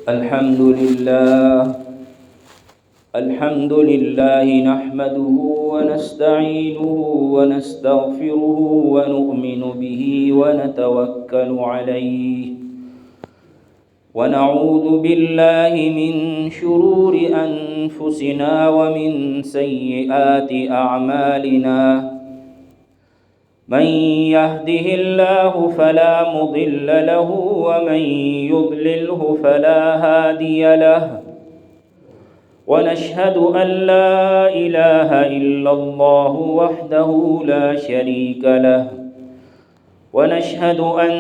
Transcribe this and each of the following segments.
الحمد لله نحمده ونستعينه ونستغفره ونؤمن به ونتوكل عليه ونعوذ بالله من شرور أنفسنا ومن سيئات أعمالنا من يهده الله فلا مضل له ومن يضلله فلا هادي له ونشهد أن لا إله إلا الله وحده لا شريك له ونشهد أن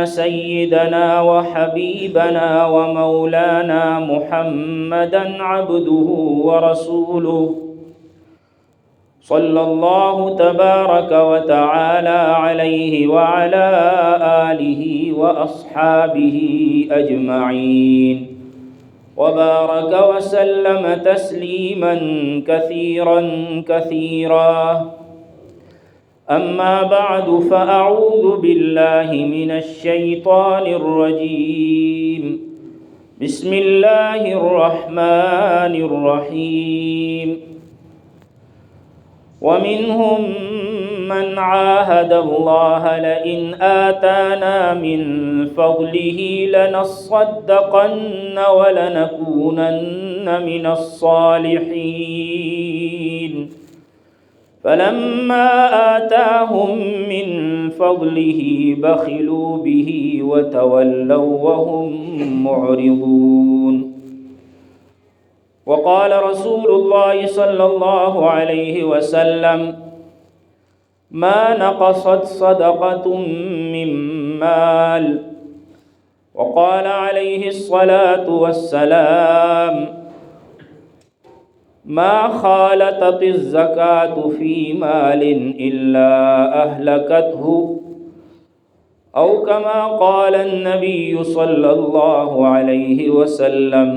سيدنا وحبيبنا ومولانا محمدا عبده ورسوله صلى الله تبارك وتعالى عليه وعلى آله وأصحابه أجمعين وبارك وسلم تسليما كثيرا كثيرا أما بعد فأعوذ بالله من الشيطان الرجيم بسم الله الرحمن الرحيم ومنهم من عاهد الله لئن آتانا من فضله لنصدقن ولنكونن من الصالحين فلما آتاهم من فضله بخلوا به وتولوا وهم معرضون وقال رسول الله صلى الله عليه وسلم ما نقصت صدقة من مال وقال عليه الصلاة والسلام ما خالطت الزكاة في مال إلا أهلكته أو كما قال النبي صلى الله عليه وسلم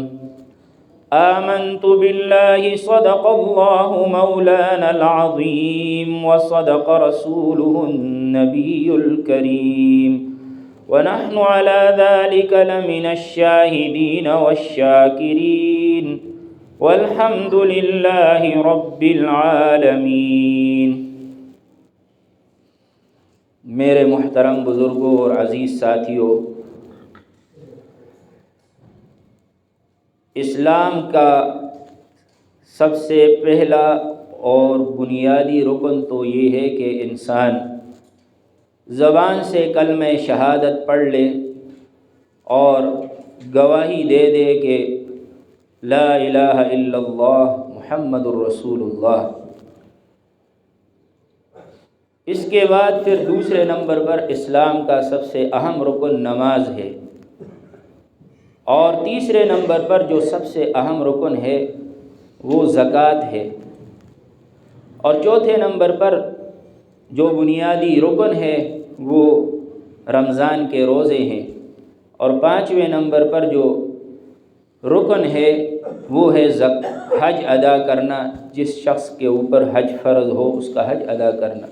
آمنت بالله صدق الله مولانا العظيم وصدق رسوله النبي الكريم ونحن على ذلك لمن الشاهدين والشاكرين والحمد لله رب العالمین۔ میرے محترم بزرگوں اور عزیز ساتھیوں، اسلام کا سب سے پہلا اور بنیادی رکن تو یہ ہے کہ انسان زبان سے کلمہ شہادت پڑھ لے اور گواہی دے دے کہ لا الہ الا اللہ محمد الرسول اللہ۔ اس کے بعد پھر دوسرے نمبر پر اسلام کا سب سے اہم رکن نماز ہے، اور تیسرے نمبر پر جو سب سے اہم رکن ہے وہ زکوٰۃ ہے، اور چوتھے نمبر پر جو بنیادی رکن ہے وہ رمضان کے روزے ہیں، اور پانچویں نمبر پر جو رکن ہے وہ ہے حج ادا کرنا، جس شخص کے اوپر حج فرض ہو اس کا حج ادا کرنا۔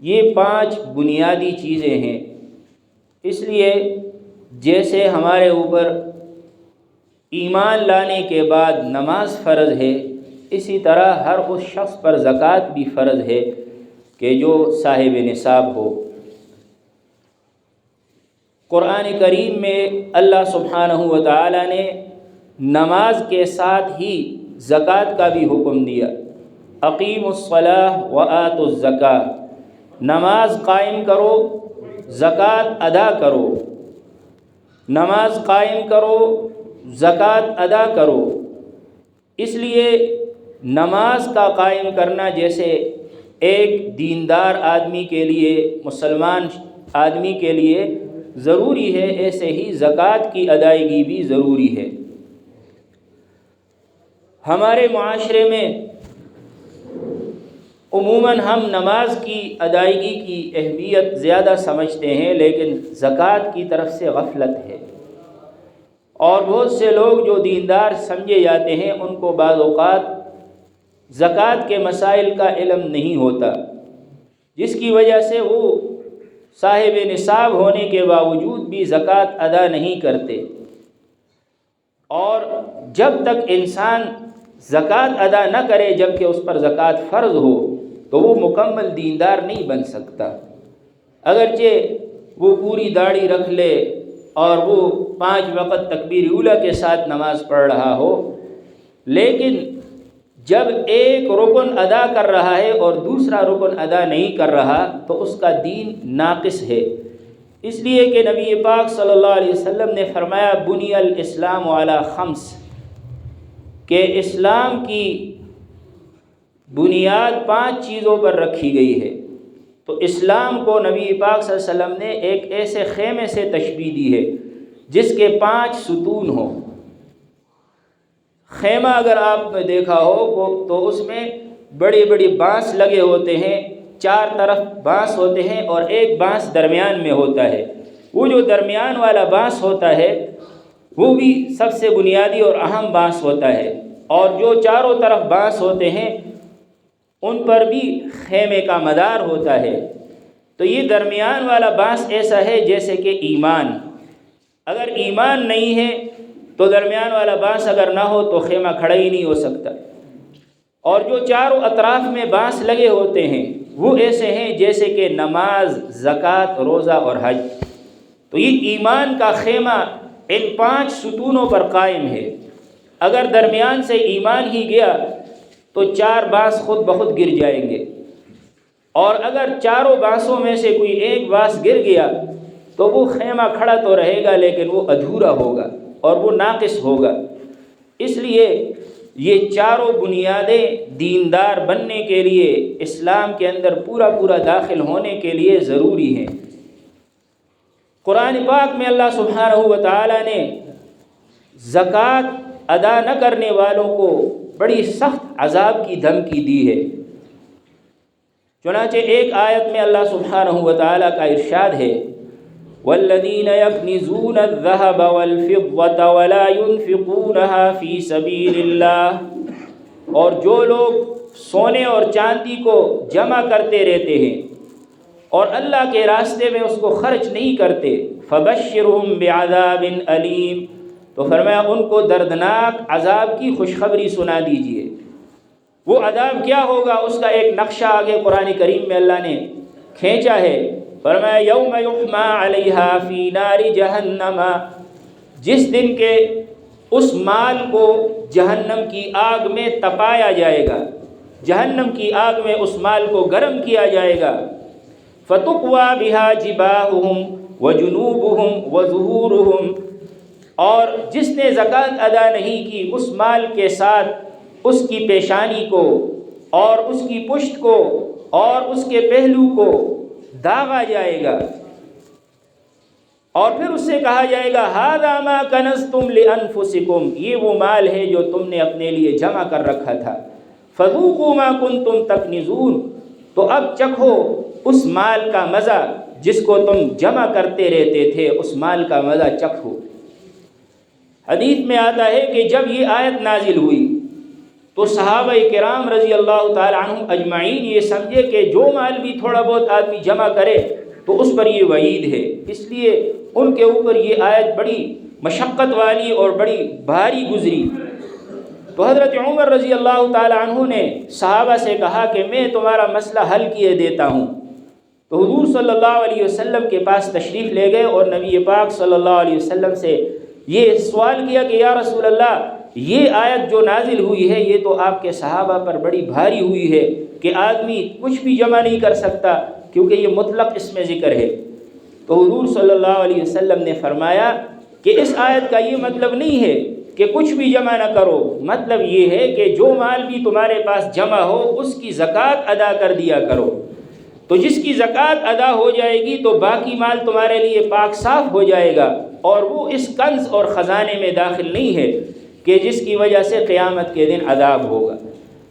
یہ پانچ بنیادی چیزیں ہیں۔ اس لیے جیسے ہمارے اوپر ایمان لانے کے بعد نماز فرض ہے، اسی طرح ہر اس شخص پر زکوٰۃ بھی فرض ہے کہ جو صاحب نصاب ہو۔ قرآن کریم میں اللہ سبحانہ و تعالی نے نماز کے ساتھ ہی زکوٰۃ کا بھی حکم دیا، اقیموا الصلاۃ وآتوا الزکاۃ، نماز قائم کرو، زکوٰۃ ادا کرو، نماز قائم کرو، زکوٰۃ ادا کرو۔ اس لیے نماز کا قائم کرنا جیسے ایک دیندار آدمی کے لیے، مسلمان آدمی کے لیے ضروری ہے، ایسے ہی زکوٰۃ کی ادائیگی بھی ضروری ہے۔ ہمارے معاشرے میں عموماً ہم نماز کی ادائیگی کی اہمیت زیادہ سمجھتے ہیں، لیکن زکوٰۃ کی طرف سے غفلت ہے، اور بہت سے لوگ جو دیندار سمجھے جاتے ہیں ان کو بعض اوقات زکوٰۃ کے مسائل کا علم نہیں ہوتا، جس کی وجہ سے وہ صاحب نصاب ہونے کے باوجود بھی زکوٰۃ ادا نہیں کرتے۔ اور جب تک انسان زکوٰۃ ادا نہ کرے جب کہ اس پر زکوٰۃ فرض ہو تو وہ مکمل دیندار نہیں بن سکتا۔ اگرچہ وہ پوری داڑھی رکھ لے اور وہ 5 وقت تکبیر اولیٰ کے ساتھ نماز پڑھ رہا ہو، لیکن جب ایک رکن ادا کر رہا ہے اور دوسرا رکن ادا نہیں کر رہا تو اس کا دین ناقص ہے۔ اس لیے کہ نبی پاک صلی اللہ علیہ وسلم نے فرمایا بنی الاسلام علی 5، کہ اسلام کی بنیاد 5 چیزوں پر رکھی گئی ہے۔ تو اسلام کو نبی پاک صلی اللہ علیہ وسلم نے ایک ایسے خیمے سے تشبیہ دی ہے جس کے 5 ستون ہوں۔ خیمہ اگر آپ نے دیکھا ہو تو اس میں بڑی بڑی بانس لگے ہوتے ہیں، 4 طرف بانس ہوتے ہیں اور ایک بانس درمیان میں ہوتا ہے۔ وہ جو درمیان والا بانس ہوتا ہے وہ بھی سب سے بنیادی اور اہم بانس ہوتا ہے، اور جو چاروں طرف بانس ہوتے ہیں ان پر بھی خیمے کا مدار ہوتا ہے۔ تو یہ درمیان والا بانس ایسا ہے جیسے کہ ایمان، اگر ایمان نہیں ہے تو درمیان والا بانس اگر نہ ہو تو خیمہ کھڑا ہی نہیں ہو سکتا۔ اور جو چاروں اطراف میں بانس لگے ہوتے ہیں وہ ایسے ہیں جیسے کہ نماز، زکوٰۃ، روزہ اور حج۔ تو یہ ایمان کا خیمہ ان 5 ستونوں پر قائم ہے۔ اگر درمیان سے ایمان ہی گیا تو 4 بانس خود بخود گر جائیں گے، اور اگر چاروں بانسوں میں سے کوئی ایک بانس گر گیا تو وہ خیمہ کھڑا تو رہے گا لیکن وہ ادھورا ہوگا اور وہ ناقص ہوگا۔ اس لیے یہ چاروں بنیادیں دیندار بننے کے لیے، اسلام کے اندر پورا داخل ہونے کے لیے ضروری ہیں۔ قرآن پاک میں اللہ سبحانہ و تعالیٰ نے زکوٰۃ ادا نہ کرنے والوں کو بڑی سخت عذاب کی دھمکی دی ہے۔ چنانچہ ایک آیت میں اللہ سبحانہ و تعالیٰ کا ارشاد ہے وَالَّذِينَ يَكْنِزُونَ الذَّهَبَ وَالْفِضَّةَ وَلَا يُنْفِقُونَهَا فِي سَبِيلِ اللَّهِ، اور جو لوگ سونے اور چاندی کو جمع کرتے رہتے ہیں اور اللہ کے راستے میں اس کو خرچ نہیں کرتے، فَبَشِّرْهُمْ بِعَذَابٍ أَلِيمٍ، تو فرمایا ان کو دردناک عذاب کی خوشخبری سنا دیجئے۔ وہ عذاب کیا ہوگا اس کا ایک نقشہ آگے قرآن کریم میں اللہ نے کھینچا ہے۔ فرمایا یوم یحما علیہا فی نار جہنم، جس دن کے اس مال کو جہنم کی آگ میں تپایا جائے گا، جہنم کی آگ میں اس مال کو گرم کیا جائے گا۔ فتقوی بہا جباہہم وجنوبہم وظہورہم، اور جس نے زکوٰۃ ادا نہیں کی اس مال کے ساتھ اس کی پیشانی کو اور اس کی پشت کو اور اس کے پہلو کو داغا جائے گا، اور پھر اس سے کہا جائے گا ھذا ما کنزتم لانفسکم، یہ وہ مال ہے جو تم نے اپنے لیے جمع کر رکھا تھا، فذوقوا ما کنتم تکنزون، تو اب چکھو اس مال کا مزہ جس کو تم جمع کرتے رہتے تھے، اس مال کا مزہ چکھو۔ حدیث میں آتا ہے کہ جب یہ آیت نازل ہوئی تو صحابہ کرام رضی اللہ تعالی عنہم اجمعین یہ سمجھے کہ جو مال بھی تھوڑا بہت آدمی جمع کرے تو اس پر یہ وعید ہے، اس لیے ان کے اوپر یہ آیت بڑی مشقت والی اور بڑی بھاری گزری۔ تو حضرت عمر رضی اللہ تعالی عنہ نے صحابہ سے کہا کہ میں تمہارا مسئلہ حل کیے دیتا ہوں۔ تو حضور صلی اللہ علیہ وسلم کے پاس تشریف لے گئے اور نبی پاک صلی اللہ علیہ وسلم سے یہ سوال کیا کہ یا رسول اللہ، یہ آیت جو نازل ہوئی ہے یہ تو آپ کے صحابہ پر بڑی بھاری ہوئی ہے کہ آدمی کچھ بھی جمع نہیں کر سکتا کیونکہ یہ مطلق اس میں ذکر ہے۔ تو حضور صلی اللہ علیہ وسلم نے فرمایا کہ اس آیت کا یہ مطلب نہیں ہے کہ کچھ بھی جمع نہ کرو، مطلب یہ ہے کہ جو مال بھی تمہارے پاس جمع ہو اس کی زکوٰۃ ادا کر دیا کرو۔ تو جس کی زکوٰۃ ادا ہو جائے گی تو باقی مال تمہارے لیے پاک صاف ہو جائے گا، اور وہ اس کنز اور خزانے میں داخل نہیں ہے کہ جس کی وجہ سے قیامت کے دن عذاب ہوگا۔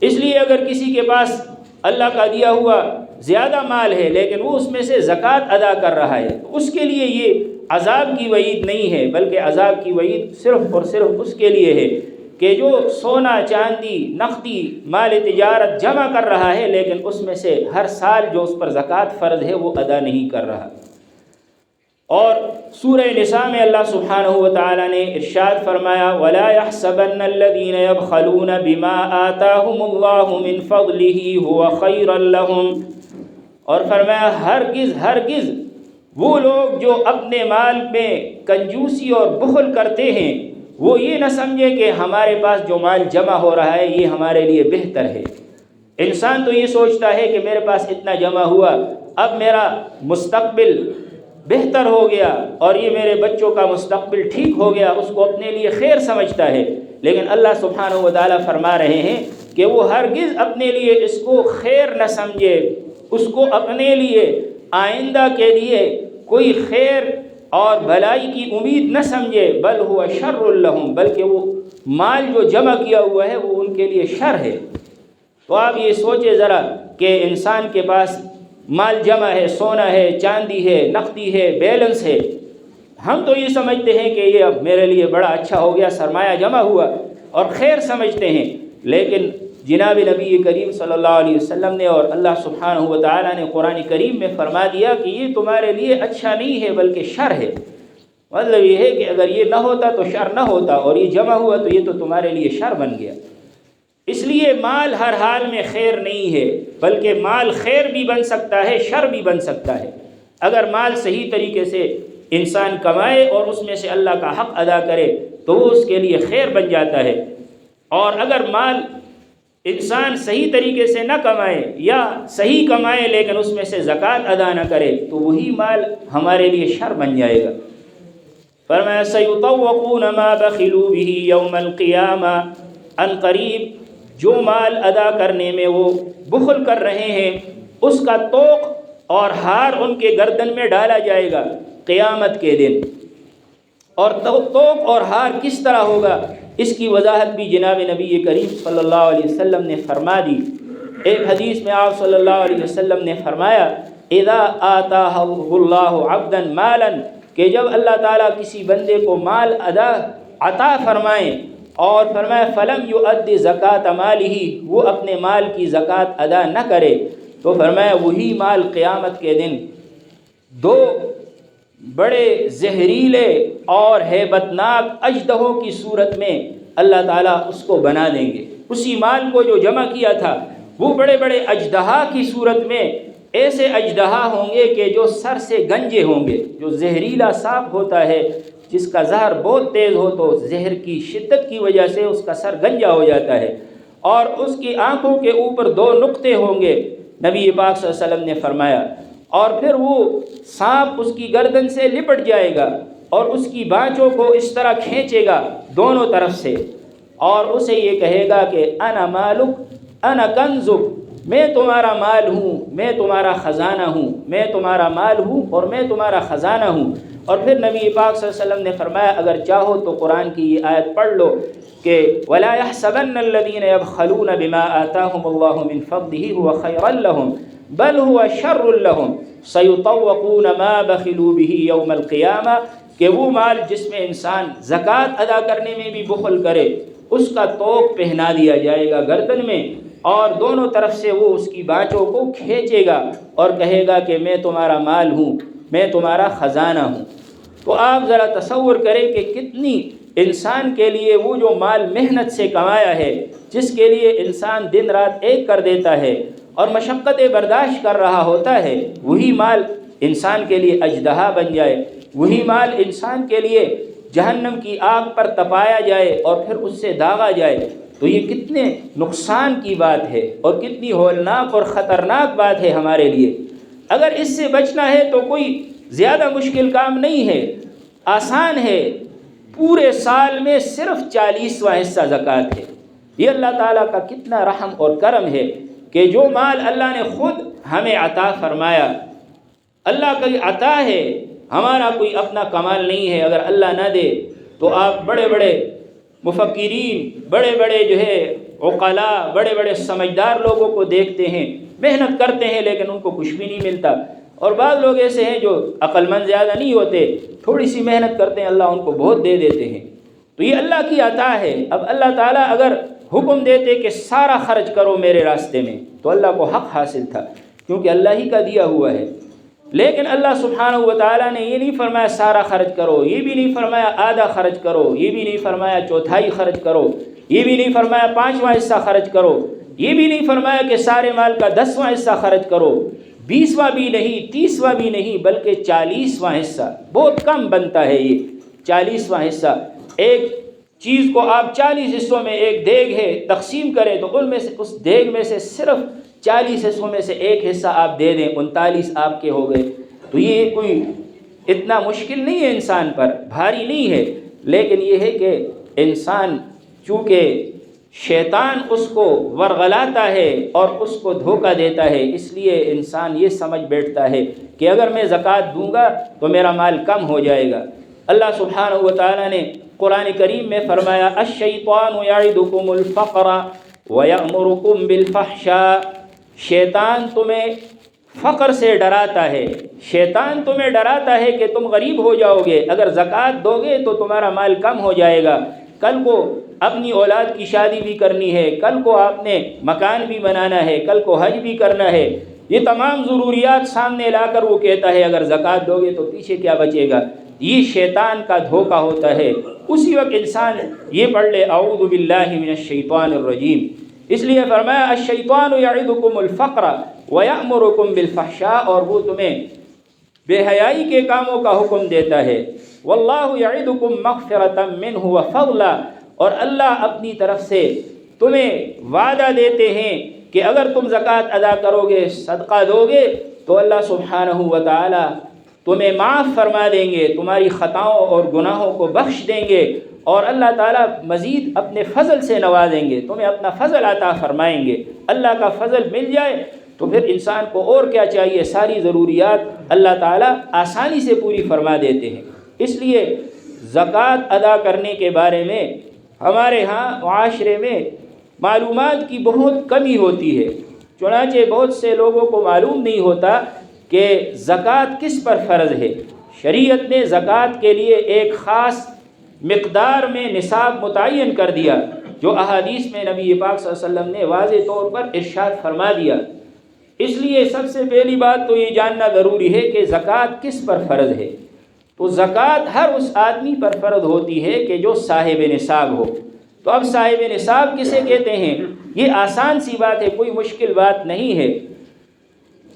اس لیے اگر کسی کے پاس اللہ کا دیا ہوا زیادہ مال ہے لیکن وہ اس میں سے زکوٰۃ ادا کر رہا ہے تو اس کے لیے یہ عذاب کی وعید نہیں ہے، بلکہ عذاب کی وعید صرف اور صرف اس کے لیے ہے کہ جو سونا، چاندی، نقدی مال تجارت جمع کر رہا ہے لیکن اس میں سے ہر سال جو اس پر زکوٰۃ فرض ہے وہ ادا نہیں کر رہا۔ اور سورہ نساء میں اللہ سبحانہ و تعالی نے ارشاد فرمایا وَلَا يَحْسَبَنَّ الَّذِينَ يَبْخَلُونَ بِمَا آتَاهُمُ اللَّهُ مِنْ فَضْلِهِ هُوَ خَيْرًا لَهُمْ، اور فرمایا ہرگز وہ لوگ جو اپنے مال میں کنجوسی اور بخل کرتے ہیں وہ یہ نہ سمجھے کہ ہمارے پاس جو مال جمع ہو رہا ہے یہ ہمارے لیے بہتر ہے۔ انسان تو یہ سوچتا ہے کہ میرے پاس اتنا جمع ہوا، اب میرا مستقبل بہتر ہو گیا اور یہ میرے بچوں کا مستقبل ٹھیک ہو گیا، اس کو اپنے لیے خیر سمجھتا ہے۔ لیکن اللہ سبحانہ و تعالیٰ فرما رہے ہیں کہ وہ ہرگز اپنے لیے اس کو خیر نہ سمجھے، اس کو اپنے لیے آئندہ کے لیے کوئی خیر اور بھلائی کی امید نہ سمجھے، بل ہوا شر لہم، بلکہ وہ مال جو جمع کیا ہوا ہے وہ ان کے لیے شر ہے۔ تو آپ یہ سوچیں ذرا کہ انسان کے پاس مال جمع ہے، سونا ہے، چاندی ہے، نقدی ہے، بیلنس ہے، ہم تو یہ سمجھتے ہیں کہ یہ اب میرے لیے بڑا اچھا ہو گیا، سرمایہ جمع ہوا اور خیر سمجھتے ہیں۔ لیکن جناب نبی کریم صلی اللہ علیہ وسلم نے اور اللہ سبحانہ و تعالیٰ نے قرآن کریم میں فرما دیا کہ یہ تمہارے لیے اچھا نہیں ہے بلکہ شر ہے۔ مطلب یہ ہے کہ اگر یہ نہ ہوتا تو شر نہ ہوتا، اور یہ جمع ہوا تو یہ تو تمہارے لیے شر بن گیا۔ اس لیے مال ہر حال میں خیر نہیں ہے، بلکہ مال خیر بھی بن سکتا ہے، شر بھی بن سکتا ہے۔ اگر مال صحیح طریقے سے انسان کمائے اور اس میں سے اللہ کا حق ادا کرے تو وہ اس کے لیے خیر بن جاتا ہے، اور اگر مال انسان صحیح طریقے سے نہ کمائے یا صحیح کمائے لیکن اس میں سے زکوٰۃ ادا نہ کرے تو وہی مال ہمارے لیے شر بن جائے گا۔ فرمایا سَيُطَوَّقُونَ مَا بَخِلُوا بِهِ يَوْمَ الْقِيَامَةِ، ان قریب جو مال ادا کرنے میں وہ بخل کر رہے ہیں اس کا طوق اور ہار ان کے گردن میں ڈالا جائے گا قیامت کے دن۔ اور طوق اور ہار کس طرح ہوگا اس کی وضاحت بھی جناب نبی کریم صلی اللہ علیہ وسلم نے فرما دی۔ ایک حدیث میں آپ صلی اللہ علیہ وسلم نے فرمایا اذا آتاہ اللہ عبدا مالا، کہ جب اللہ تعالیٰ کسی بندے کو مال عطا فرمائیں اور فرمایا فلم یؤدی زکوٰۃ مالہ، وہ اپنے مال کی زکوٰۃ ادا نہ کرے، تو فرمایا وہی مال قیامت کے دن دو بڑے زہریلے اور ہیبت ناک اژدہوں کی صورت میں اللہ تعالیٰ اس کو بنا دیں گے۔ اسی مال کو جو جمع کیا تھا وہ بڑے بڑے اژدہا کی صورت میں ایسے اژدہا ہوں گے کہ جو سر سے گنجے ہوں گے۔ جو زہریلا سانپ ہوتا ہے جس کا زہر بہت تیز ہو تو زہر کی شدت کی وجہ سے اس کا سر گنجا ہو جاتا ہے، اور اس کی آنکھوں کے اوپر 2 نقطے ہوں گے نبی پاک صلی اللہ علیہ وسلم نے فرمایا، اور پھر وہ سانپ اس کی گردن سے لپٹ جائے گا اور اس کی بانچوں کو اس طرح کھینچے گا دونوں طرف سے، اور اسے یہ کہے گا کہ انا مالک انا کنزک، میں تمہارا مال ہوں، میں تمہارا خزانہ ہوں، میں تمہارا مال ہوں اور میں تمہارا خزانہ ہوں۔ اور پھر نبی پاک صلی اللہ علیہ وسلم نے فرمایا اگر چاہو تو قرآن کی یہ آیت پڑھ لو کہ وَلَا يَحْسَبَنَّ الَّذِينَ يَبْخَلُونَ بِمَا آتَاهُمُ اللَّهُ مِنْ فَضْلِهِ هُوَ خَيْرًا لَهُمْ بَلْ هُوَ شَرٌّ لَهُمْ سَيُطَوَّقُونَ مَا بَخِلُوا بِهِ يَوْمَ الْقِيَامَةِ، کہ وہ مال جس میں انسان زکوٰۃ ادا کرنے میں بھی بخل کرے اس کا طوق پہنا دیا جائے گا گردن میں، اور دونوں طرف سے وہ اس کی بانچوں کو کھینچے گا اور کہے گا کہ میں تمہارا مال ہوں، میں تمہارا خزانہ ہوں۔ تو آپ ذرا تصور کریں کہ کتنی انسان کے لیے وہ جو مال محنت سے کمایا ہے، جس کے لیے انسان دن رات ایک کر دیتا ہے اور مشقتیں برداشت کر رہا ہوتا ہے، وہی مال انسان کے لیے اژدہا بن جائے، وہی مال انسان کے لیے جہنم کی آگ پر تپایا جائے اور پھر اس سے داغا جائے، تو یہ کتنے نقصان کی بات ہے اور کتنی ہولناک اور خطرناک بات ہے ہمارے لیے۔ اگر اس سے بچنا ہے تو کوئی زیادہ مشکل کام نہیں ہے، آسان ہے۔ پورے سال میں صرف 40واں حصہ زکوٰۃ ہے۔ یہ اللہ تعالیٰ کا کتنا رحم اور کرم ہے کہ جو مال اللہ نے خود ہمیں عطا فرمایا، اللہ کی عطا ہے، ہمارا کوئی اپنا کمال نہیں ہے۔ اگر اللہ نہ دے تو آپ بڑے بڑے مفکرین، بڑے بڑے جو ہے عقلاء، بڑے بڑے سمجھدار لوگوں کو دیکھتے ہیں، محنت کرتے ہیں لیکن ان کو کچھ بھی نہیں ملتا، اور بعض لوگ ایسے ہیں جو عقل مند زیادہ نہیں ہوتے، تھوڑی سی محنت کرتے ہیں اللہ ان کو بہت دے دیتے ہیں۔ تو یہ اللہ کی عطا ہے۔ اب اللہ تعالیٰ اگر حکم دیتے کہ سارا خرچ کرو میرے راستے میں تو اللہ کو حق حاصل تھا، کیونکہ اللہ ہی کا دیا ہوا ہے۔ لیکن اللہ سبحانہ و تعالیٰ نے یہ نہیں فرمایا سارا خرچ کرو، یہ بھی نہیں فرمایا آدھا خرچ کرو، یہ بھی نہیں فرمایا چوتھائی خرچ کرو، یہ بھی نہیں فرمایا 5واں حصہ خرچ کرو، یہ بھی نہیں فرمایا کہ سارے مال کا 10واں حصہ خرچ کرو، 20واں بھی نہیں، 30واں بھی نہیں، بلکہ 40واں حصہ۔ بہت کم بنتا ہے یہ 40واں حصہ۔ ایک چیز کو آپ 40 حصوں میں، ایک دیگ ہے، تقسیم کریں تو ان میں سے، اس دیگ میں سے صرف 40 حصوں میں سے ایک حصہ آپ دے دیں، 39 آپ کے ہو گئے۔ تو یہ کوئی اتنا مشکل نہیں ہے، انسان پر بھاری نہیں ہے، لیکن یہ ہے کہ انسان چونکہ شیطان اس کو ورغلاتا ہے اور اس کو دھوکہ دیتا ہے، اس لیے انسان یہ سمجھ بیٹھتا ہے کہ اگر میں زکوٰۃ دوں گا تو میرا مال کم ہو جائے گا۔ اللہ سبحانہ و تعالیٰ نے قرآن کریم میں فرمایا الشیطان یعدکم الفقر ویأمرکم بالفحشاء، شیطان تمہیں فقر سے ڈراتا ہے، شیطان تمہیں ڈراتا ہے کہ تم غریب ہو جاؤ گے، اگر زکوٰۃ دو گے تو تمہارا مال کم ہو جائے گا، کل کو اپنی اولاد کی شادی بھی کرنی ہے، کل کو آپ نے مکان بھی بنانا ہے، کل کو حج بھی کرنا ہے، یہ تمام ضروریات سامنے لا کر وہ کہتا ہے اگر زکوٰۃ دو گے تو پیچھے کیا بچے گا۔ یہ شیطان کا دھوکہ ہوتا ہے۔ اسی وقت انسان یہ پڑھ لے اعوذ باللہ من الشیطان الرجیم، اس لیے فرمایا الشیطان یعدکم الفقر ویأمرکم بالفحشاء، اور وہ تمہیں بے حیائی کے کاموں کا حکم دیتا ہے۔ واللہ یعدکم مغفرۃ منہ وفضلا، اور اللہ اپنی طرف سے تمہیں وعدہ دیتے ہیں کہ اگر تم زکوٰۃ ادا کرو گے، صدقہ دو گے تو اللہ سبحانہ و تعالی تمہیں معاف فرما دیں گے، تمہاری خطاؤں اور گناہوں کو بخش دیں گے، اور اللہ تعالیٰ مزید اپنے فضل سے نوازیں گے، تمہیں اپنا فضل عطا فرمائیں گے۔ اللہ کا فضل مل جائے تو پھر انسان کو اور کیا چاہیے، ساری ضروریات اللہ تعالیٰ آسانی سے پوری فرما دیتے ہیں۔ اس لیے زکوٰۃ ادا کرنے کے بارے میں ہمارے ہاں معاشرے میں معلومات کی بہت کمی ہوتی ہے، چنانچہ بہت سے لوگوں کو معلوم نہیں ہوتا کہ زکوٰۃ کس پر فرض ہے۔ شریعت نے زکوٰۃ کے لیے ایک خاص مقدار میں نصاب متعین کر دیا، جو احادیث میں نبی پاک صلی اللہ علیہ وسلم نے واضح طور پر ارشاد فرما دیا۔ اس لیے سب سے پہلی بات تو یہ جاننا ضروری ہے کہ زکوٰۃ کس پر فرض ہے۔ تو زکوٰۃ ہر اس آدمی پر فرض ہوتی ہے کہ جو صاحب نصاب ہو۔ تو اب صاحب نصاب کسے کہتے ہیں؟ یہ آسان سی بات ہے، کوئی مشکل بات نہیں ہے۔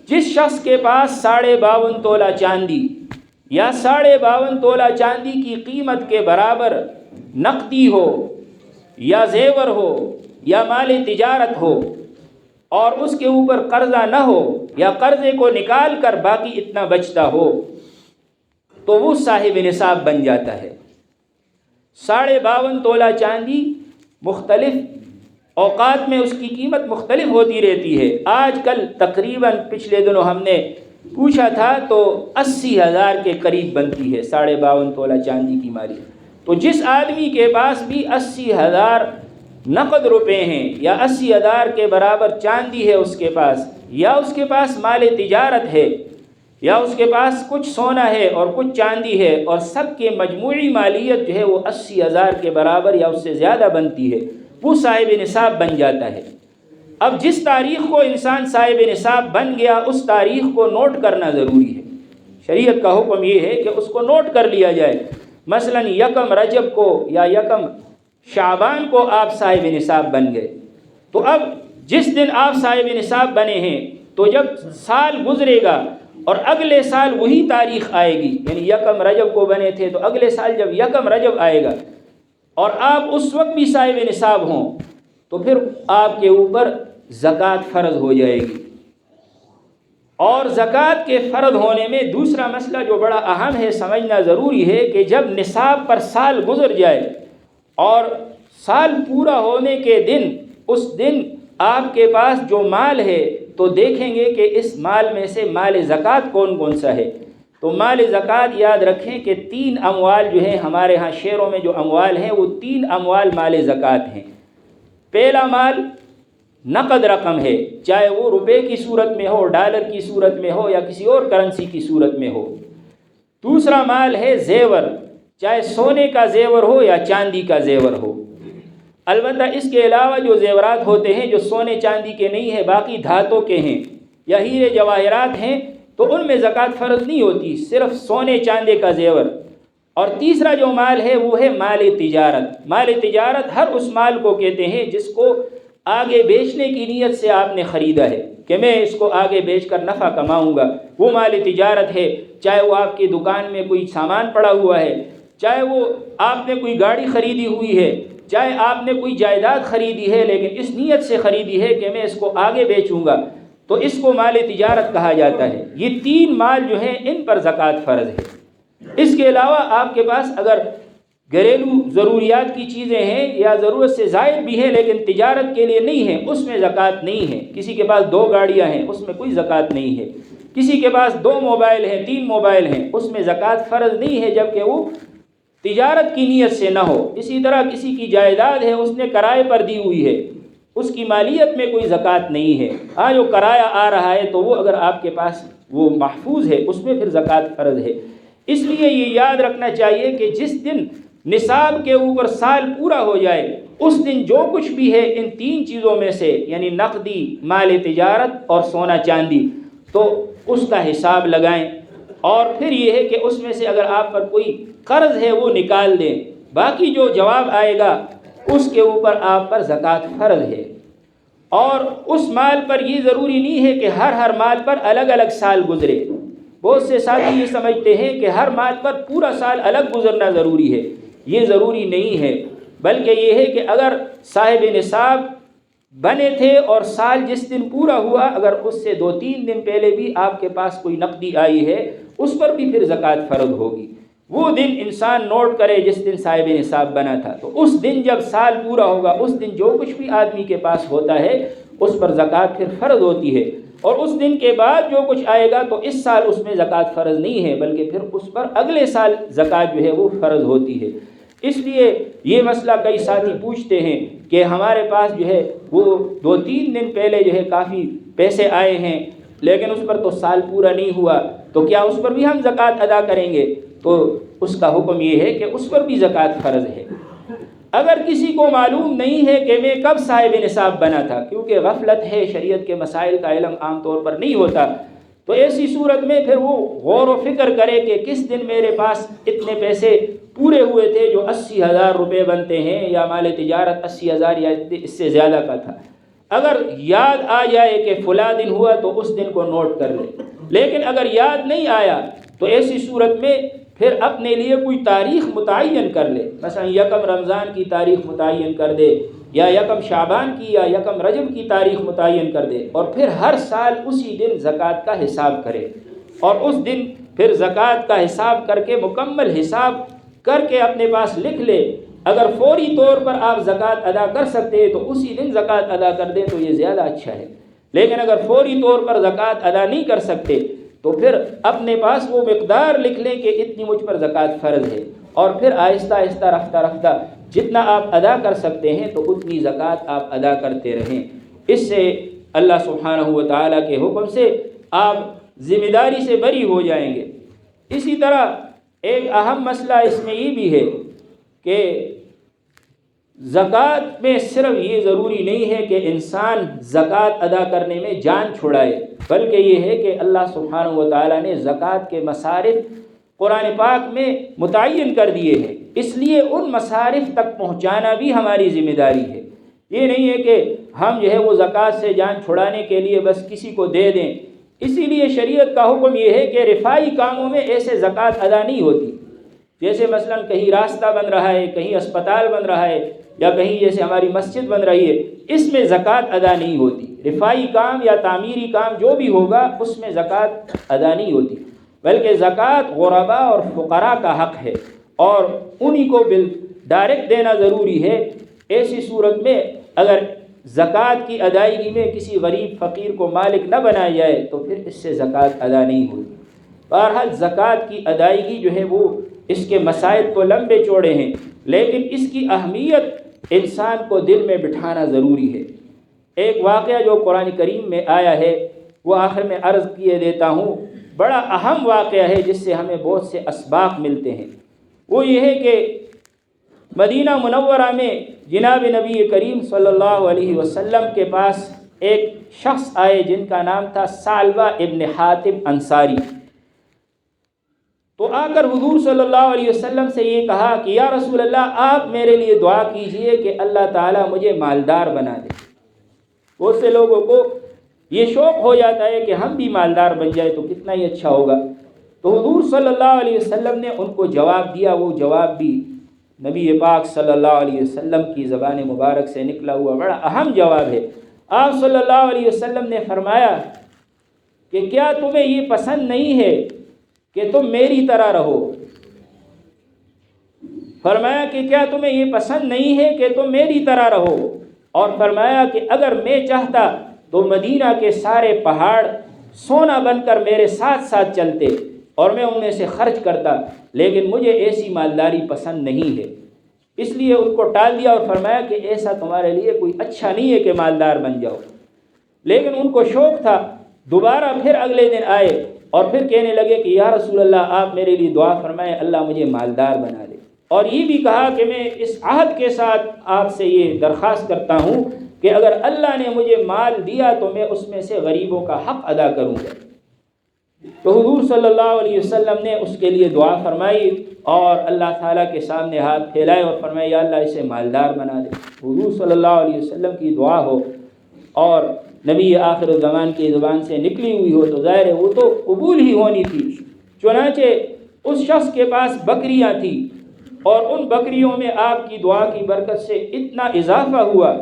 جس شخص کے پاس 52.5 تولہ چاندی یا 52.5 تولہ چاندی کی قیمت کے برابر نقدی ہو یا زیور ہو یا مال تجارت ہو، اور اس کے اوپر قرضہ نہ ہو یا قرضے کو نکال کر باقی اتنا بچتا ہو، تو وہ صاحب نصاب بن جاتا ہے۔ 52.5 تولہ چاندی مختلف اوقات میں اس کی قیمت مختلف ہوتی رہتی ہے۔ آج کل تقریباً پچھلے دنوں ہم نے پوچھا تھا تو 80,000 کے قریب بنتی ہے 52.5 تولہ چاندی کی مالی۔ تو جس آدمی کے پاس بھی 80,000 نقد روپے ہیں یا 80,000 کے برابر چاندی ہے اس کے پاس، یا اس کے پاس مال تجارت ہے، یا اس کے پاس کچھ سونا ہے اور کچھ چاندی ہے، اور سب کے مجموعی مالیت جو ہے وہ 80,000 کے برابر یا اس سے زیادہ بنتی ہے، وہ صاحب نصاب بن جاتا ہے۔ اب جس تاریخ کو انسان صاحب نصاب بن گیا، اس تاریخ کو نوٹ کرنا ضروری ہے۔ شریعت کا حکم یہ ہے کہ اس کو نوٹ کر لیا جائے۔ مثلا 1 رجب کو یا 1 شعبان کو آپ صاحب نصاب بن گئے، تو اب جس دن آپ صاحب نصاب بنے ہیں تو جب سال گزرے گا اور اگلے سال وہی تاریخ آئے گی، یعنی 1 رجب کو بنے تھے تو اگلے سال جب 1 رجب آئے گا اور آپ اس وقت بھی صاحب نصاب ہوں، تو پھر آپ کے اوپر زکوٰۃ فرض ہو جائے گی۔ اور زکوٰۃ کے فرض ہونے میں دوسرا مسئلہ جو بڑا اہم ہے، سمجھنا ضروری ہے کہ جب نصاب پر سال گزر جائے اور سال پورا ہونے کے دن، اس دن آپ کے پاس جو مال ہے تو دیکھیں گے کہ اس مال میں سے مال زکوٰۃ کون کون سا ہے۔ تو مال زکوٰۃ یاد رکھیں کہ 3 اموال جو ہیں، ہمارے ہاں شہروں میں جو اموال ہیں وہ 3 اموال مال زکوٰۃ ہیں۔ پہلا مال نقد رقم ہے، چاہے وہ روپے کی صورت میں ہو، ڈالر کی صورت میں ہو یا کسی اور کرنسی کی صورت میں ہو۔ دوسرا مال ہے زیور، چاہے سونے کا زیور ہو یا چاندی کا زیور ہو۔ البتہ اس کے علاوہ جو زیورات ہوتے ہیں جو سونے چاندی کے نہیں ہیں، باقی دھاتوں کے ہیں یا ہیرے جواہرات ہیں، تو ان میں زکوٰۃ فرض نہیں ہوتی، صرف سونے چاندی کا زیور۔ اور تیسرا جو مال ہے وہ ہے مال تجارت۔ مال تجارت ہر اس مال کو کہتے ہیں جس کو آگے بیچنے کی نیت سے آپ نے خریدا ہے کہ میں اس کو آگے بیچ کر نفع کماؤں گا، وہ مال تجارت ہے۔ چاہے وہ آپ کی دکان میں کوئی سامان پڑا ہوا ہے، چاہے وہ آپ نے کوئی گاڑی خریدی ہوئی ہے، چاہے آپ نے کوئی جائیداد خریدی ہے لیکن اس نیت سے خریدی ہے کہ میں اس کو آگے بیچوں گا، تو اس کو مال تجارت کہا جاتا ہے۔ یہ تین مال جو ہیں ان پر زکوٰۃ فرض ہے۔ اس کے علاوہ آپ کے پاس اگر گھریلو ضروریات کی چیزیں ہیں یا ضرورت سے زائد بھی ہیں لیکن تجارت کے لیے نہیں ہیں، اس میں زکوٰۃ نہیں ہے۔ کسی کے پاس 2 گاڑیاں ہیں، اس میں کوئی زکوٰۃ نہیں ہے۔ کسی کے پاس 2 موبائل ہیں، 3 موبائل ہیں، اس میں زکوٰۃ فرض نہیں ہے جبکہ وہ تجارت کی نیت سے نہ ہو۔ اسی طرح کسی کی جائیداد ہے، اس نے کرائے پر دی ہوئی ہے، اس کی مالیت میں کوئی زکوٰۃ نہیں ہے۔ ہاں جو کرایہ آ رہا ہے تو وہ اگر آپ کے پاس وہ محفوظ ہے اس میں پھر زکوٰۃ فرض ہے۔ اس لیے یہ یاد رکھنا چاہیے کہ جس دن نصاب کے اوپر سال پورا ہو جائے اس دن جو کچھ بھی ہے ان 3 چیزوں میں سے یعنی نقدی، مال تجارت اور سونا چاندی، تو اس کا حساب لگائیں۔ اور پھر یہ ہے کہ اس میں سے اگر آپ پر کوئی قرض ہے وہ نکال دیں، باقی جو جواب آئے گا اس کے اوپر آپ پر زکوٰۃ فرض ہے۔ اور اس مال پر یہ ضروری نہیں ہے کہ ہر مال پر الگ الگ سال گزرے۔ بہت سے ساتھی یہ سمجھتے ہیں کہ ہر مال پر پورا سال الگ گزرنا ضروری ہے، یہ ضروری نہیں ہے، بلکہ یہ ہے کہ اگر صاحب نصاب بنے تھے اور سال جس دن پورا ہوا اگر اس سے 2-3 دن پہلے بھی آپ کے پاس کوئی نقدی آئی ہے اس پر بھی پھر زکوٰۃ فرض ہوگی۔ وہ دن انسان نوٹ کرے جس دن صاحب نصاب بنا تھا، تو اس دن جب سال پورا ہوگا اس دن جو کچھ بھی آدمی کے پاس ہوتا ہے اس پر زکوٰۃ پھر فرض ہوتی ہے۔ اور اس دن کے بعد جو کچھ آئے گا تو اس سال اس میں زکوٰۃ فرض نہیں ہے بلکہ پھر اس پر اگلے سال زکوٰۃ جو ہے وہ فرض ہوتی ہے۔ اس لیے یہ مسئلہ کئی ساتھی پوچھتے ہیں کہ ہمارے پاس جو ہے وہ 2-3 دن پہلے جو ہے کافی پیسے آئے ہیں لیکن اس پر تو سال پورا نہیں ہوا، تو کیا اس پر بھی ہم زکوٰۃ ادا کریں گے؟ تو اس کا حکم یہ ہے کہ اس پر بھی زکوٰۃ فرض ہے۔ اگر کسی کو معلوم نہیں ہے کہ میں کب صاحب نصاب بنا تھا، کیونکہ غفلت ہے، شریعت کے مسائل کا علم عام طور پر نہیں ہوتا، تو ایسی صورت میں پھر وہ غور و فکر کرے کہ کس دن میرے پاس اتنے پیسے پورے ہوئے تھے جو 80,000 روپے بنتے ہیں یا مال تجارت 80,000 یا اس سے زیادہ کا تھا۔ اگر یاد آ جائے کہ فلاں دن ہوا تو اس دن کو نوٹ کر لے، لیکن اگر یاد نہیں آیا تو ایسی صورت میں پھر اپنے لیے کوئی تاریخ متعین کر لے، مثلا 1 رمضان کی تاریخ متعین کر دے یا 1 شعبان کی یا 1 رجب کی تاریخ متعین کر دے، اور پھر ہر سال اسی دن زکوٰۃ کا حساب کرے اور اس دن پھر زکوٰۃ کا حساب کر کے مکمل حساب کر کے اپنے پاس لکھ لے۔ اگر فوری طور پر آپ زکوٰۃ ادا کر سکتے ہیں تو اسی دن زکوٰۃ ادا کر دیں تو یہ زیادہ اچھا ہے، لیکن اگر فوری طور پر زکوٰۃ ادا نہیں کر سکتے تو پھر اپنے پاس وہ مقدار لکھ لیں کہ اتنی مجھ پر زکوٰۃ فرض ہے، اور پھر آہستہ آہستہ رفتہ جتنا آپ ادا کر سکتے ہیں تو اتنی زکوٰۃ آپ ادا کرتے رہیں۔ اس سے اللہ سبحانہ و تعالیٰ کے حکم سے آپ ذمہ داری سے بری ہو جائیں گے۔ اسی طرح ایک اہم مسئلہ اس میں یہ بھی ہے کہ زکوٰۃ میں صرف یہ ضروری نہیں ہے کہ انسان زکوٰۃ ادا کرنے میں جان چھڑائے، بلکہ یہ ہے کہ اللہ سبحانہ و تعالیٰ نے زکوٰۃ کے مصارف قرآن پاک میں متعین کر دیے ہیں، اس لیے ان مصارف تک پہنچانا بھی ہماری ذمہ داری ہے۔ یہ نہیں ہے کہ ہم جو ہے وہ زکوٰۃ سے جان چھڑانے کے لیے بس کسی کو دے دیں۔ اسی لیے شریعت کا حکم یہ ہے کہ رفاعی کاموں میں ایسے زکوٰۃ ادا نہیں ہوتی، جیسے مثلا کہیں راستہ بن رہا ہے، کہیں اسپتال بن رہا ہے یا کہیں جیسے ہماری مسجد بن رہی ہے، اس میں زکوٰۃ ادا نہیں ہوتی۔ رفاعی کام یا تعمیری کام جو بھی ہوگا اس میں زکوٰۃ ادا نہیں ہوتی، بلکہ زکوٰۃ غرباء اور فقراء کا حق ہے اور انہی کو ڈائریکٹ دینا ضروری ہے۔ ایسی صورت میں اگر زکوٰۃ کی ادائیگی میں کسی غریب فقیر کو مالک نہ بنایا جائے تو پھر اس سے زکوٰۃ ادا نہیں ہوتی۔ بہرحال زکوٰۃ کی ادائیگی جو ہے وہ اس کے مسائل تو لمبے چوڑے ہیں، لیکن اس کی اہمیت انسان کو دل میں بٹھانا ضروری ہے۔ ایک واقعہ جو قرآن کریم میں آیا ہے وہ آخر میں عرض کیے دیتا ہوں، بڑا اہم واقعہ ہے جس سے ہمیں بہت سے اسباق ملتے ہیں۔ وہ یہ ہے کہ مدینہ منورہ میں جناب نبی کریم صلی اللہ علیہ وسلم کے پاس ایک شخص آئے جن کا نام تھا ثعلبہ ابن حاتب انصاری۔ تو آ کر حضور صلی اللہ علیہ وسلم سے یہ کہا کہ یا رسول اللہ آپ میرے لیے دعا کیجئے کہ اللہ تعالیٰ مجھے مالدار بنا دے۔ بہت سے لوگوں کو یہ شوق ہو جاتا ہے کہ ہم بھی مالدار بن جائے تو کتنا ہی اچھا ہوگا۔ تو حضور صلی اللہ علیہ وسلم نے ان کو جواب دیا، وہ جواب بھی نبی پاک صلی اللہ علیہ وسلم کی زبان مبارک سے نکلا ہوا بڑا اہم جواب ہے۔ آپ صلی اللہ علیہ وسلم نے فرمایا کہ کیا تمہیں یہ پسند نہیں ہے کہ تم میری طرح رہو؟ فرمایا کہ کیا تمہیں یہ پسند نہیں ہے کہ تم میری طرح رہو؟ اور فرمایا کہ اگر میں چاہتا تو مدینہ کے سارے پہاڑ سونا بن کر میرے ساتھ ساتھ چلتے اور میں ان میں سے خرچ کرتا، لیکن مجھے ایسی مالداری پسند نہیں ہے، اس لیے ان کو ٹال دیا اور فرمایا کہ ایسا تمہارے لیے کوئی اچھا نہیں ہے کہ مالدار بن جاؤ۔ لیکن ان کو شوق تھا، دوبارہ پھر اگلے دن آئے اور پھر کہنے لگے کہ یا رسول اللہ آپ میرے لیے دعا فرمائیں اللہ مجھے مالدار بنا دے، اور یہ بھی کہا کہ میں اس عہد کے ساتھ آپ سے یہ درخواست کرتا ہوں کہ اگر اللہ نے مجھے مال دیا تو میں اس میں سے غریبوں کا حق ادا کروں گا۔ تو حضور صلی اللہ علیہ وسلم نے اس کے لیے دعا فرمائی اور اللہ تعالیٰ کے سامنے ہاتھ پھیلائے اور فرمایا یا اللہ اسے مالدار بنا دے۔ حضور صلی اللہ علیہ وسلم کی دعا ہو اور نبی آخر الزمان کی زبان سے نکلی ہوئی ہو تو ظاہر ہے وہ تو قبول ہی ہونی تھی۔ چنانچہ اس شخص کے پاس بکریاں تھیں اور ان بکریوں میں آپ کی دعا کی برکت سے اتنا اضافہ ہوا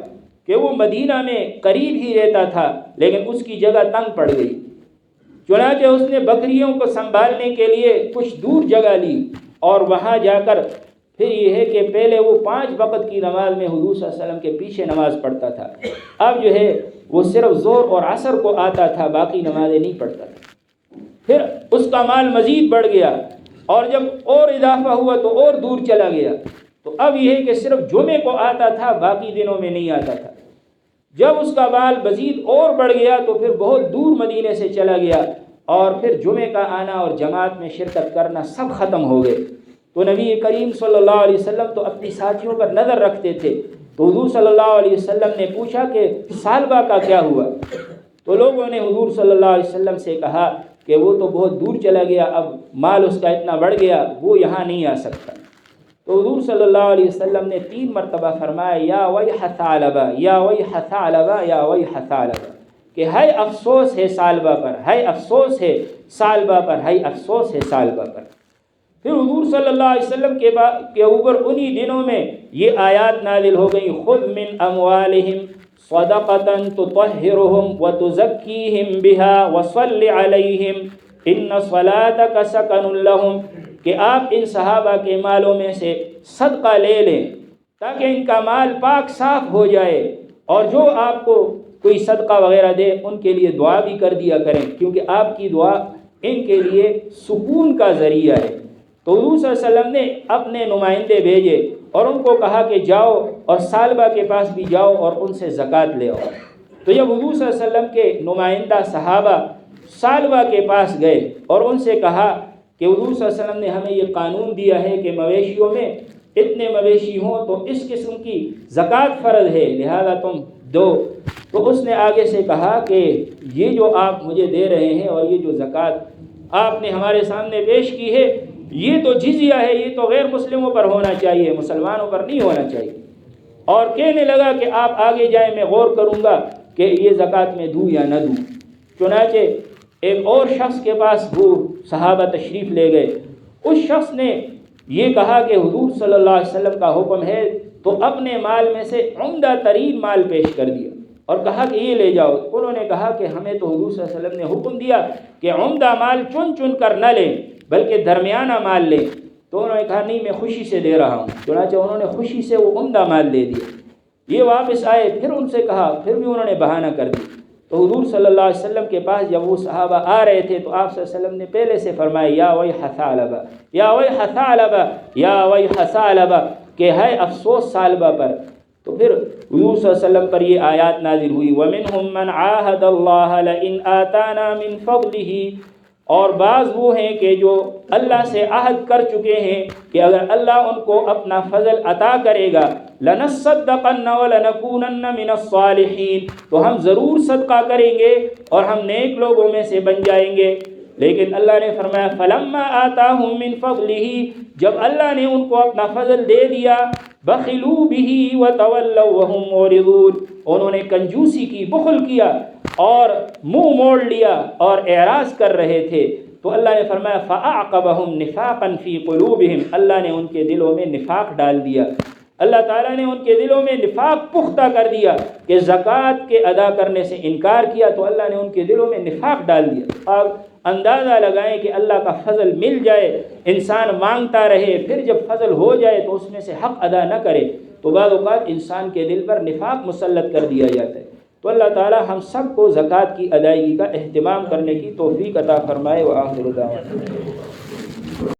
کہ وہ مدینہ میں قریب ہی رہتا تھا لیکن اس کی جگہ تنگ پڑ گئی۔ چنانچہ اس نے بکریوں کو سنبھالنے کے لیے کچھ دور جگہ لی اور وہاں جا کر پھر یہ ہے کہ پہلے وہ 5 وقت کی نماز میں حضور صلی اللہ علیہ وسلم کے پیچھے نماز پڑھتا تھا، اب جو ہے وہ صرف ظہر اور عصر کو آتا تھا، باقی نمازیں نہیں پڑھتا تھا۔ پھر اس کا مال مزید بڑھ گیا اور جب اور اضافہ ہوا تو اور دور چلا گیا، تو اب یہ ہے کہ صرف جمعے کو آتا تھا، باقی دنوں میں نہیں آتا تھا۔ جب اس کا مال مزید اور بڑھ گیا تو پھر بہت دور مدینے سے چلا گیا اور پھر جمعے کا آنا اور جماعت میں شرکت کرنا سب ختم ہو گئے۔ تو نبی کریم صلی اللہ علیہ وسلم تو اپنی ساتھیوں پر نظر رکھتے تھے، تو حضور صلی اللہ علیہ وسلم نے پوچھا کہ ثعلبہ کا کیا ہوا؟ تو لوگوں نے حضور صلی اللہ علیہ وسلم سے کہا کہ وہ تو بہت دور چلا گیا، اب مال اس کا اتنا بڑھ گیا وہ یہاں نہیں آ سکتا۔ تو حضور صلی اللہ علیہ وسلم نے 3 مرتبہ فرمایا یا ویح ثعلبہ یا ویح ثعلبہ یا ویح ثعلبہ، کہ ہے افسوس ہے ثعلبہ پر، ہے افسوس ہے ثعلبہ پر، ہے افسوس ہے ثعلبہ پر۔ پھر حضور صلی اللہ علیہ وسلم کے اوپر انہی دنوں میں یہ آیات نازل ہو گئی، خذ من اموالہم صدقۃ تطہرہم وتزکیہم بہا وصل علیہم ان صلاتک سکن لہم، کہ آپ ان صحابہ کے مالوں میں سے صدقہ لے لیں تاکہ ان کا مال پاک صاف ہو جائے، اور جو آپ کو کوئی صدقہ وغیرہ دے ان کے لیے دعا بھی کر دیا کریں، کیونکہ آپ کی دعا ان کے لیے سکون کا ذریعہ ہے۔ تو حضور صلی اللہ علیہ وسلم نے اپنے نمائندے بھیجے اور ان کو کہا کہ جاؤ اور ثعلبہ کے پاس بھی جاؤ اور ان سے زکوٰۃ لے آؤ۔ تو جب حضور صلی اللہ علیہ وسلم کے نمائندہ صحابہ ثعلبہ کے پاس گئے اور ان سے کہا کہ حضور صلی اللہ علیہ وسلم نے ہمیں یہ قانون دیا ہے کہ مویشیوں میں اتنے مویشی ہوں تو اس قسم کی زکوٰۃ فرض ہے، لہذا تم دو۔ تو اس نے آگے سے کہا کہ یہ جو آپ مجھے دے رہے ہیں اور یہ جو زکوٰۃ آپ نے ہمارے سامنے پیش کی ہے یہ تو جزیہ ہے، یہ تو غیر مسلموں پر ہونا چاہیے، مسلمانوں پر نہیں ہونا چاہیے۔ اور کہنے لگا کہ آپ آگے جائیں، میں غور کروں گا کہ یہ زکوٰۃ میں دوں یا نہ دوں۔ چنانچہ ایک اور شخص کے پاس وہ صحابہ تشریف لے گئے، اس شخص نے یہ کہا کہ حضور صلی اللہ علیہ وسلم کا حکم ہے، تو اپنے مال میں سے عمدہ ترین مال پیش کر دیا اور کہا کہ یہ لے جاؤ۔ انہوں نے کہا کہ ہمیں تو حضور صلی اللہ علیہ وسلم نے حکم دیا کہ عمدہ مال چن چن کر نہ لیں بلکہ درمیانہ مال لیں۔ تو انہوں نے کہا نہیں میں خوشی سے دے رہا ہوں، چنانچہ انہوں نے خوشی سے وہ عمدہ مال دے دیا۔ یہ واپس آئے، پھر ان سے کہا، پھر بھی انہوں نے بہانہ کر دی۔ تو حضور صلی اللہ علیہ وسلم کے پاس جب وہ صحابہ آ رہے تھے تو آپ صلی اللہ علیہ وسلم نے پہلے سے فرمایا یا ویح ثعلبہ یا ویح ثعلبہ یا ویح ثعلبہ، کہ ہے افسوس ثعلبہ پر۔ تو پھر حضور صلی اللہ علیہ وسلم پر یہ آیات نازل ہوئی، وَمِنْهُمْ مَنْ عَاهَدَ اللَّهَ لَئِنْ آتَانَا مِنْ فَضْلِهِ، اور بعض وہ ہیں کہ جو اللہ سے عہد کر چکے ہیں کہ اگر اللہ ان کو اپنا فضل عطا کرے گا لنصدقن ولنکونن من الصالحین، تو ہم ضرور صدقہ کریں گے اور ہم نیک لوگوں میں سے بن جائیں گے۔ لیکن اللہ نے فرمایا فلما آتاہم من فضلہ، جب اللہ نے ان کو اپنا فضل دے دیا بخلوا بہ وتولوا وهم معرضون، انہوں نے کنجوسی کی، بخل کیا اور منہ موڑ لیا اور اعراض کر رہے تھے، تو اللہ نے فرمایا فأعقبهم نفاقا فی قلوبہم، اللہ نے ان کے دلوں میں نفاق ڈال دیا، اللہ تعالیٰ نے ان کے دلوں میں نفاق پختہ کر دیا کہ زکوٰۃ کے ادا کرنے سے انکار کیا تو اللہ نے ان کے دلوں میں نفاق ڈال دیا۔ اب اندازہ لگائیں کہ اللہ کا فضل مل جائے، انسان مانگتا رہے، پھر جب فضل ہو جائے تو اس میں سے حق ادا نہ کرے تو بعض اوقات انسان کے دل پر نفاق مسلط کر دیا جاتا ہے۔ تو اللہ تعالیٰ ہم سب کو زکوٰۃ کی ادائیگی کا اہتمام کرنے کی توفیق عطا فرمائے۔ وآخر دعوانا